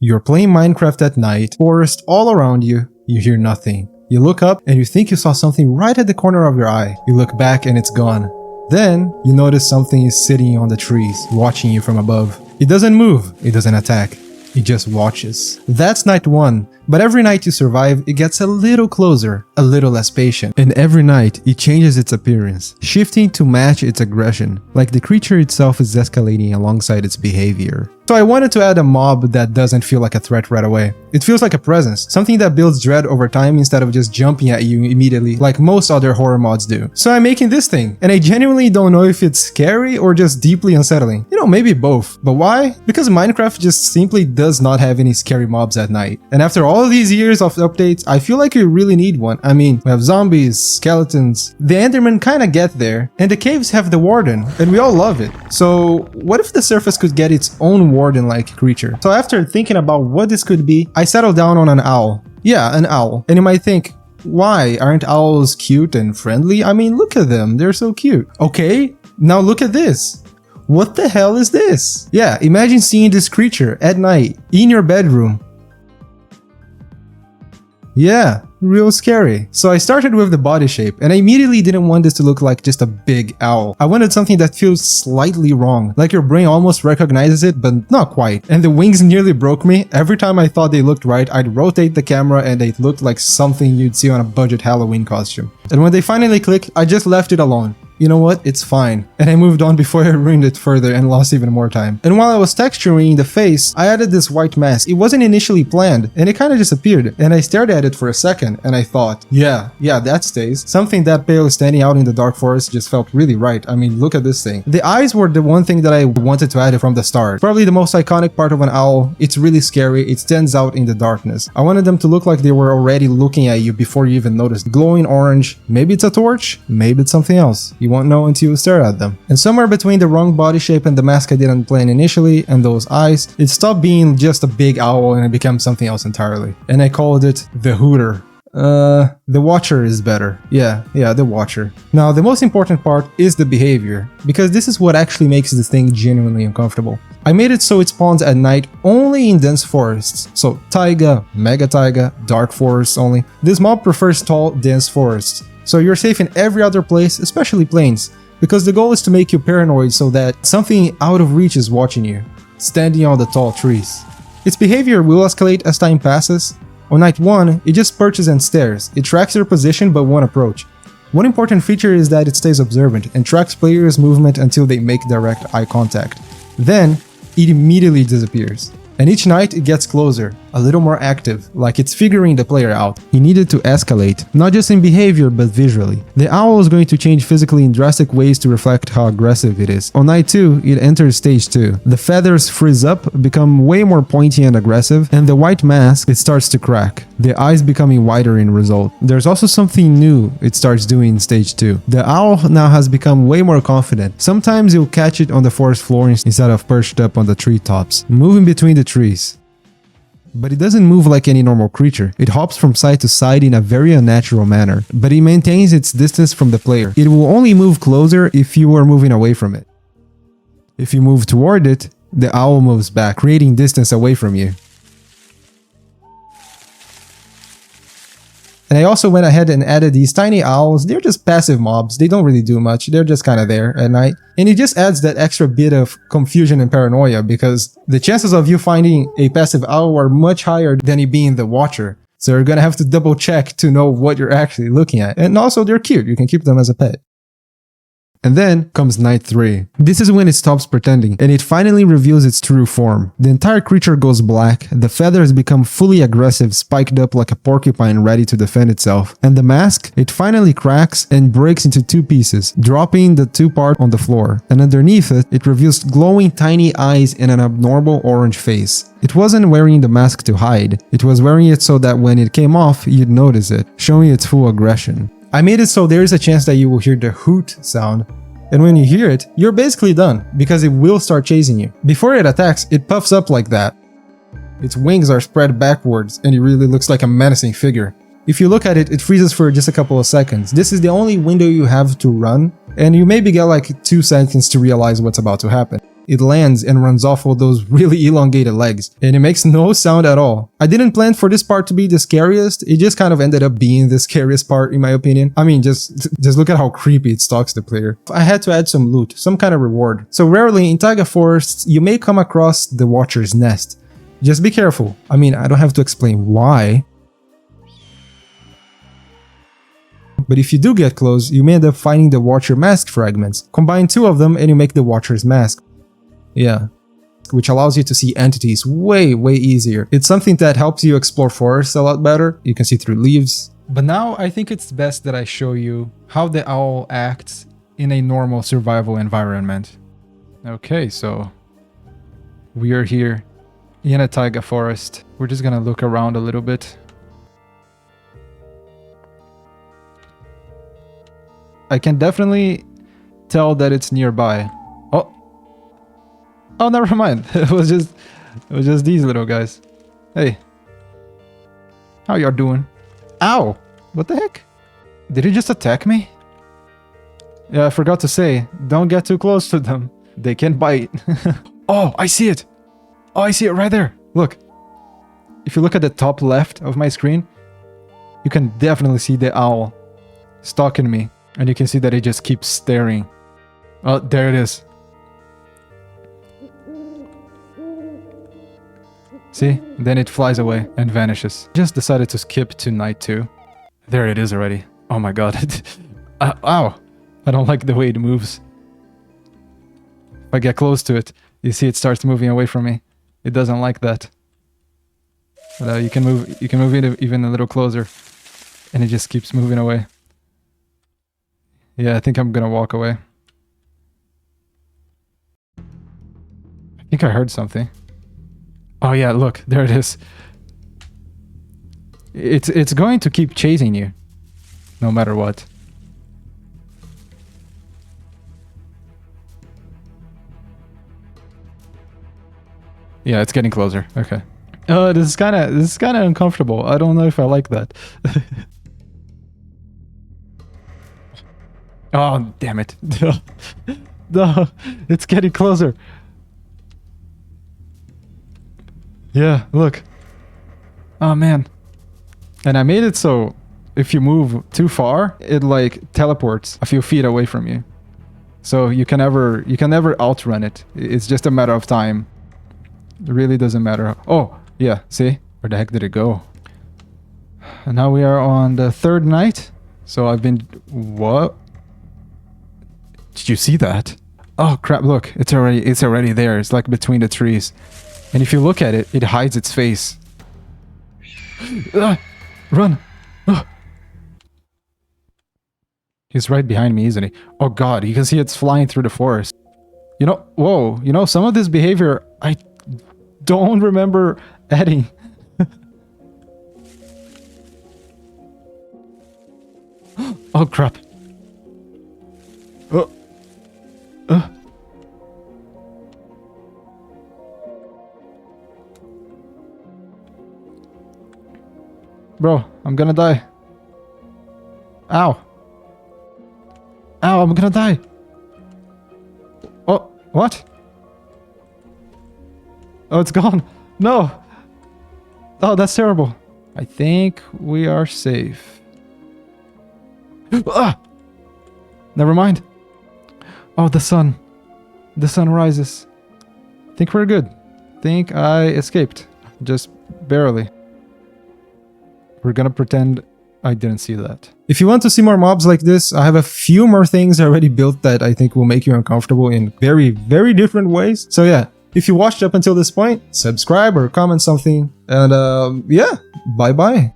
You're playing Minecraft at night, forest all around you, you hear nothing. You look up and you think you saw something right at the corner of your eye. You look back and it's gone. Then, you notice something is sitting on the trees, watching you from above. It doesn't move, it doesn't attack. It just watches. That's night 1, but every night you survive, it gets a little closer, a little less patient. And every night, it changes its appearance, shifting to match its aggression, like the creature itself is escalating alongside its behavior. So I wanted to add a mob that doesn't feel like a threat right away. It feels like a presence, something that builds dread over time instead of just jumping at you immediately like most other horror mods do. So I'm making this thing, and I genuinely don't know if it's scary or just deeply unsettling. You know, maybe both. But why? Because Minecraft just simply does not have any scary mobs at night. And after all these years of updates, I feel like we really need one. I mean, we have zombies, skeletons, the Endermen kinda get there, and the caves have the Warden, and we all love it. So what if the surface could get its own Warden-like creature? So after thinking about what this could be, I settled down on an owl. Yeah, an owl. And you might think, why? Aren't owls cute and friendly? I mean, look at them, they're so cute. Okay, now look at this. What the hell is this? Yeah, imagine seeing this creature at night, in your bedroom. Yeah, real scary. So I started with the body shape, and I immediately didn't want this to look like just a big owl. I wanted something that feels slightly wrong, like your brain almost recognizes it, but not quite. And the wings nearly broke me. Every time I thought they looked right, I'd rotate the camera and they looked like something you'd see on a budget Halloween costume. And when they finally clicked, I just left it alone. You know what? It's fine. And I moved on before I ruined it further and lost even more time. And while I was texturing the face, I added this white mask. It wasn't initially planned, and it kind of disappeared. And I stared at it for a second, and I thought, yeah, that stays. Something that pale standing out in the dark forest just felt really right. I mean, look at this thing. The eyes were the one thing that I wanted to add from the start. Probably the most iconic part of an owl. It's really scary. It stands out in the darkness. I wanted them to look like they were already looking at you before you even noticed. Glowing orange. Maybe it's a torch. Maybe it's something else. You won't know until you stare at them. And somewhere between the wrong body shape and the mask I didn't plan initially and those eyes, it stopped being just a big owl and it became something else entirely. And I called it the Hooter. The Watcher is better. Yeah, the Watcher. Now, the most important part is the behavior, because this is what actually makes this thing genuinely uncomfortable. I made it so it spawns at night only in dense forests. So taiga, mega taiga, dark forests only. This mob prefers tall, dense forests. So you're safe in every other place, especially plains, because the goal is to make you paranoid so that something out of reach is watching you, standing on the tall trees. Its behavior will escalate as time passes. On night 1, it just perches and stares. It tracks your position but won't approach. One important feature is that it stays observant and tracks players' movement until they make direct eye contact. Then, it immediately disappears. And each night it gets closer, a little more active, like it's figuring the player out. He needed to escalate, not just in behavior but visually. The owl is going to change physically in drastic ways to reflect how aggressive it is. On night 2, it enters stage 2. The feathers frizz up, become way more pointy and aggressive, and the white mask, it starts to crack, the eyes becoming wider in result. There's also something new it starts doing in stage 2. The owl now has become way more confident. Sometimes you'll catch it on the forest floor instead of perched up on the treetops, moving between the trees. But it doesn't move like any normal creature. It hops from side to side in a very unnatural manner, but it maintains its distance from the player. It will only move closer if you are moving away from it. If you move toward it, the owl moves back, creating distance away from you. And I also went ahead and added these tiny owls. They're just passive mobs. They don't really do much. They're just kind of there at night. And it just adds that extra bit of confusion and paranoia, because the chances of you finding a passive owl are much higher than it being the Watcher. So you're gonna have to double check to know what you're actually looking at. And also they're cute. You can keep them as a pet. And then comes night 3. This is when it stops pretending, and it finally reveals its true form. The entire creature goes black, the feathers become fully aggressive, spiked up like a porcupine ready to defend itself. And the mask, it finally cracks and breaks into 2 pieces, dropping the 2 part on the floor. And underneath it, it reveals glowing tiny eyes and an abnormal orange face. It wasn't wearing the mask to hide, it was wearing it so that when it came off, you'd notice it, showing its full aggression. I made it so there is a chance that you will hear the hoot sound, and when you hear it, you're basically done, because it will start chasing you. Before it attacks, it puffs up like that. Its wings are spread backwards, and it really looks like a menacing figure. If you look at it, it freezes for just a couple of seconds. This is the only window you have to run, and you maybe get like 2 seconds to realize what's about to happen. it lands and runs off all those really elongated legs, and it makes no sound at all. I didn't plan for this part to be the scariest, it just kind of ended up being the scariest part in my opinion. I mean, just look at how creepy it stalks the player. I had to add some loot, some kind of reward. So rarely in taiga forests, you may come across the Watcher's nest. Just be careful. I mean, I don't have to explain why. But if you do get close, you may end up finding the Watcher mask fragments. Combine 2 of them and you make the Watcher's mask. Yeah. Which allows you to see entities way easier. It's something that helps you explore forests a lot better. You can see through leaves. But now I think it's best that I show you how the owl acts in a normal survival environment. Okay, so we are here in a taiga forest. We're just gonna look around a little bit. I can definitely tell that it's nearby. Oh, never mind. It was just these little guys. Hey. How y'all doing? Ow! What the heck? Did he just attack me? Yeah, I forgot to say, don't get too close to them. They can bite. Oh, I see it! Oh, I see it right there! Look. If you look at the top left of my screen, you can definitely see the owl stalking me. And you can see that it just keeps staring. Oh, there it is. See? Then it flies away and vanishes. Just decided to skip to night 2. There it is already. Oh my god. Ow! I don't like the way it moves. If I get close to it, you see it starts moving away from me. It doesn't like that. But you can move it even a little closer. And it just keeps moving away. Yeah, I think I'm gonna walk away. I think I heard something. Oh yeah, look, there it is. It's going to keep chasing you, no matter what. Yeah, it's getting closer. Okay. This is kind of uncomfortable. I don't know if I like that. Oh, damn it. No, it's getting closer. Yeah, look. Oh, man. And I made it so if you move too far, it like teleports a few feet away from you. So you can never outrun it. It's just a matter of time. It really doesn't matter. Oh, yeah, see? Where the heck did it go? And now we are on the 3rd night. So I've been... What? Did you see that? Oh crap, look, it's already there. It's like between the trees. And if you look at it, it hides its face. Run! He's right behind me, isn't he? Oh god, you can see it's flying through the forest. You know, whoa, you know, some of this behavior I don't remember adding. Oh crap. Bro, I'm gonna die. Ow. Ow, I'm gonna die. Oh, what? Oh, it's gone. No. Oh, that's terrible. I think we are safe. Ah! Never mind. Oh, the sun. The sun rises. Think we're good. Think I escaped. Just barely. We're gonna pretend I didn't see that. If you want to see more mobs like this, I have a few more things already built that I think will make you uncomfortable in very different ways. So yeah, if you watched up until this point, subscribe or comment something. And yeah, bye bye.